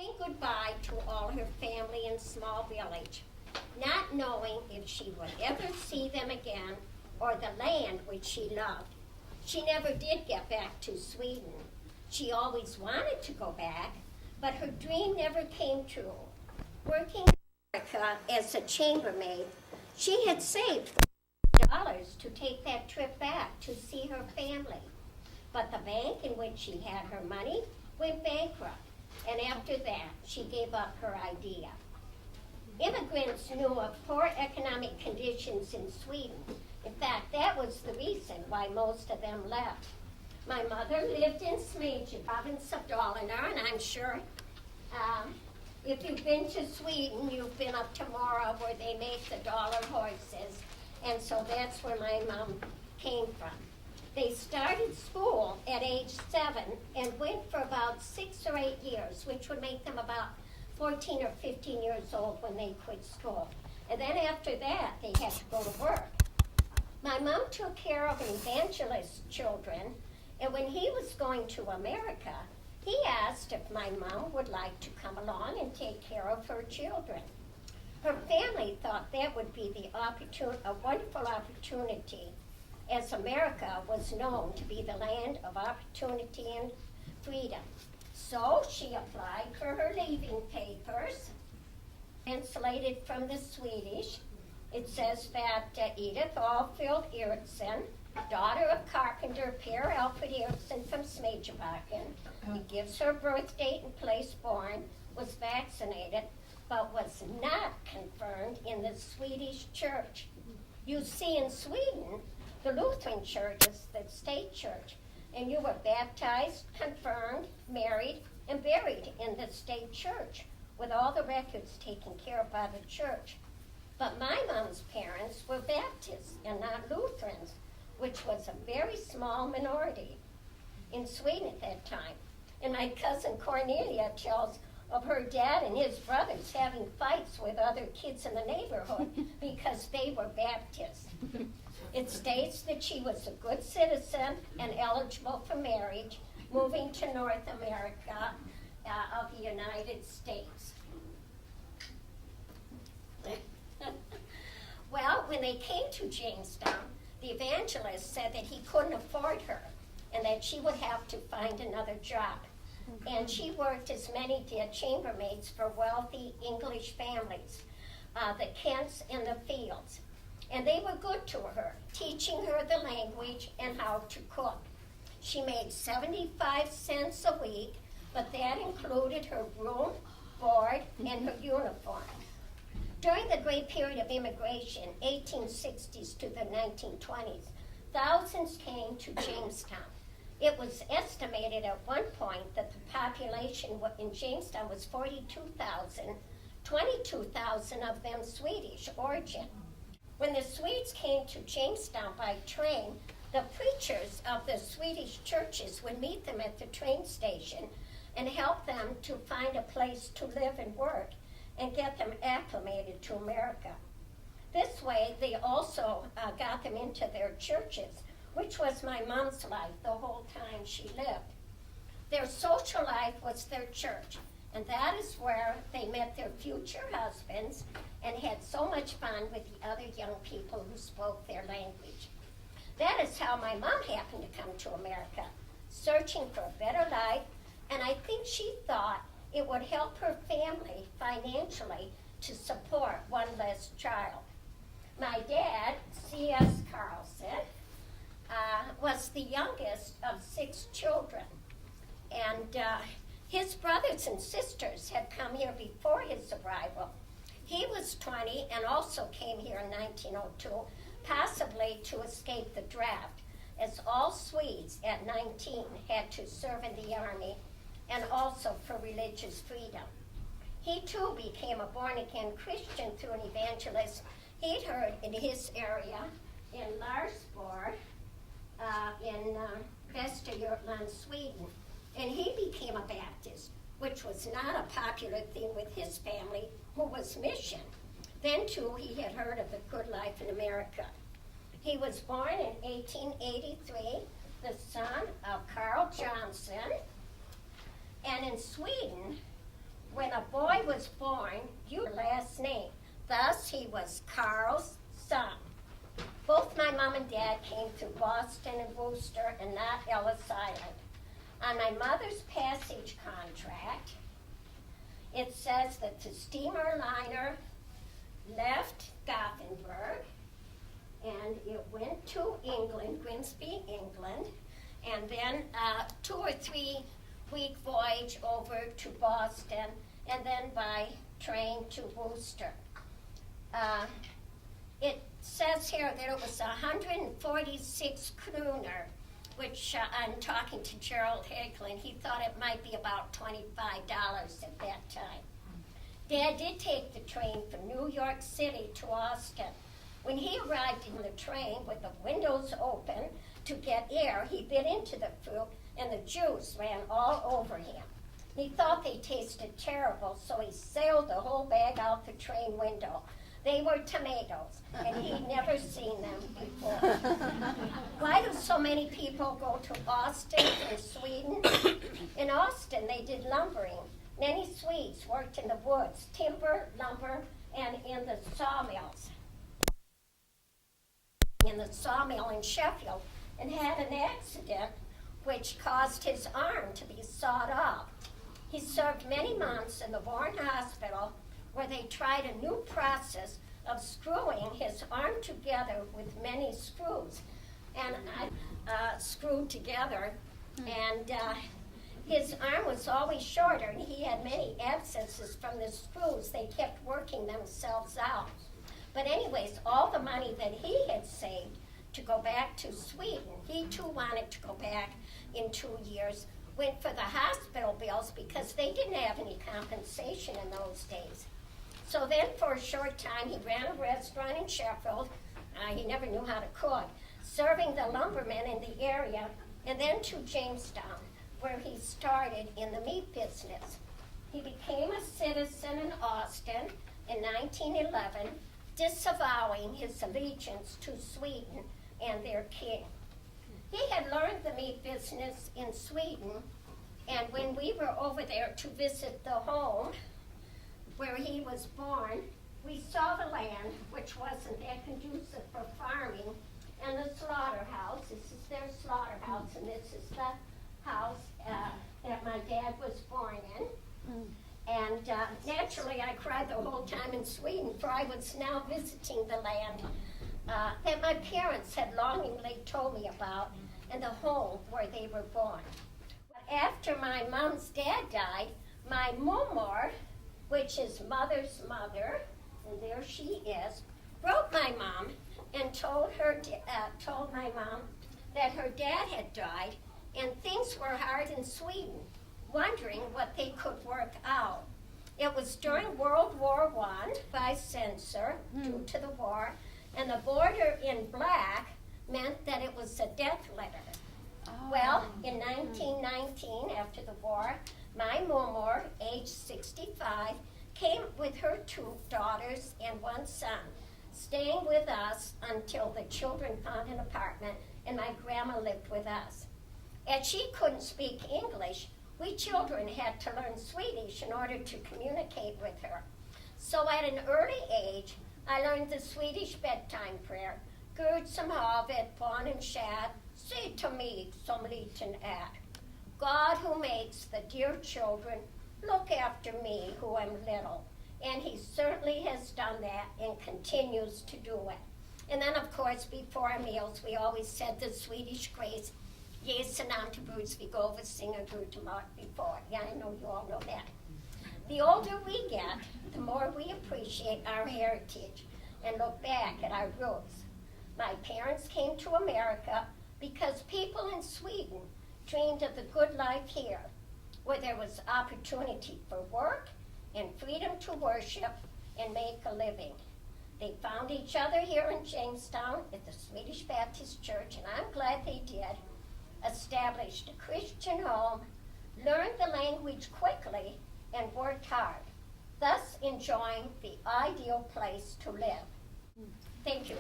saying goodbye to all her family in small village, not knowing if she would ever see them again or the land which she loved. She never did get back to Sweden. She always wanted to go back, but her dream never came true. Working in America as a chambermaid, she had saved $40 to take that trip back to see her family. But the bank in which she had her money went bankrupt, and after that, she gave up her idea. Immigrants knew of poor economic conditions in Sweden. In fact, that was the reason why most of them left. My mother lived in Sweden, province of Dalarna, and I'm sure if you've been to Sweden, you've been up to Mora where they make the dollar horses, and so that's where my mom came from. They started school at age 7 and went for about 6 or 8 years, which would make them about 14 or 15 years old when they quit school. And then after that, they had to go to work. My mom took care of evangelist's children, and when he was going to America, he asked if my mom would like to come along and take care of her children. Her family thought that would be a wonderful opportunity, as America was known to be the land of opportunity and freedom. So she applied for her leaving papers, translated from the Swedish. It says that Edith Alfield Eriksson, daughter of carpenter Per Alfred Eriksson from Smedjebacken, he gives her birth date and place born, was vaccinated, but was not confirmed in the Swedish church. You see, in Sweden, the Lutheran church is the state church, and you were baptized, confirmed, married, and buried in the state church, with all the records taken care of by the church. But my mom's parents were Baptists and not Lutherans, which was a very small minority in Sweden at that time. And my cousin Cornelia tells of her dad and his brothers having fights with other kids in the neighborhood because they were Baptists. It states that she was a good citizen and eligible for marriage, moving to North America of the United States. Well, when they came to Jamestown, the evangelist said that he couldn't afford her and that she would have to find another job. And she worked, as many did, chambermaids for wealthy English families, the Kents and the Fields. And they were good to her, teaching her the language and how to cook. She made 75 cents a week, but that included her room, board, and her uniform. During the great period of immigration, 1860s to the 1920s, thousands came to Jamestown. It was estimated at one point that the population in Jamestown was 42,000, 22,000 of them Swedish origin. When the Swedes came to Jamestown by train, the preachers of the Swedish churches would meet them at the train station and help them to find a place to live and work and get them acclimated to America. This way, they also got them into their churches, which was my mom's life the whole time she lived. Their social life was their church, and that is where they met their future husbands and had so much fun with the other young people who spoke their language. That is how my mom happened to come to America, searching for a better life, and I think she thought it would help her family financially to support one less child. My dad, C.S. Carlson, was the youngest of 6 children, and his brothers and sisters had come here before his arrival. He was 20 and also came here in 1902, possibly to escape the draft, as all Swedes at 19 had to serve in the army and also for religious freedom. He too became a born-again Christian through an evangelist he'd heard in his area in Larsborg in Västergötland, Sweden. And he became a Baptist, which was not a popular thing with his family, who was mission. Then too, he had heard of the good life in America. He was born in 1883, the son of Carl Johnson. And in Sweden, when a boy was born, you last name. Thus, he was Carl's son. Both my mom and dad came through Boston and Worcester and not Ellis Island. On my mother's passage contract, it says that the steamer liner left Gothenburg and it went to England, Grimsby, England, and then a 2 or 3 week voyage over to Boston, and then by train to Worcester. It says here that it was 146 crooner, which I'm talking to Gerald Hicklin. He thought it might be about $25 at that time. Dad did take the train from New York City to Austin. When he arrived in the train with the windows open to get air, he bit into the fruit and the juice ran all over him. He thought they tasted terrible, so he sailed the whole bag out the train window. They were tomatoes, and he'd never seen them before. Why do so many people go to Austin in Sweden? In Austin, they did lumbering. Many Swedes worked in the woods, timber, lumber, and in the sawmills. In the sawmill in Sheffield, and had an accident which caused his arm to be sawed off. He served many months in the Warren Hospital, where they tried a new process of screwing his arm together with many screws. And I screwed together, and his arm was always shorter, and he had many abscesses from the screws. They kept working themselves out. But anyways, all the money that he had saved to go back to Sweden, he too wanted to go back in 2 years, went for the hospital bills because they didn't have any compensation in those days. So then for a short time, he ran a restaurant in Sheffield. He never knew how to cook, serving the lumbermen in the area, and then to Jamestown, where he started in the meat business. He became a citizen in Austin in 1911, disavowing his allegiance to Sweden and their king. He had learned the meat business in Sweden, and when we were over there to visit the home where he was born, we saw the land, which wasn't that conducive for farming, and the slaughterhouse. This is their slaughterhouse, and this is the house that my dad was born in. And naturally, I cried the whole time in Sweden, for I was now visiting the land that my parents had longingly told me about, and the home where they were born. After my mom's dad died, my mummer, which is mother's mother, and there she is, wrote my mom and told my mom that her dad had died and things were hard in Sweden, wondering what they could work out. It was during World War I by censor due to the war, and the border in black meant that it was a death letter. Well, in 1919, after the war, my mummer, age 65, came with her 2 daughters and 1 son, staying with us until the children found an apartment and my grandma lived with us. As she couldn't speak English, we children had to learn Swedish in order to communicate with her. So at an early age, I learned the Swedish bedtime prayer, Gud som havet barnen kär, se till mig som liten är. God who makes the dear children look after me who am little. And he certainly has done that and continues to do it. And then, of course, before our meals, we always said the Swedish grace, Jesu namn till Bruds vi går singer Gud till mat before. Yeah, I know you all know that. The older we get, the more we appreciate our heritage and look back at our roots. My parents came to America because people in Sweden dreamed of the good life here, where there was opportunity for work and freedom to worship and make a living. They found each other here in Jamestown at the Swedish Baptist Church, and I'm glad they did, established a Christian home, learned the language quickly, and worked hard, thus enjoying the ideal place to live. Thank you.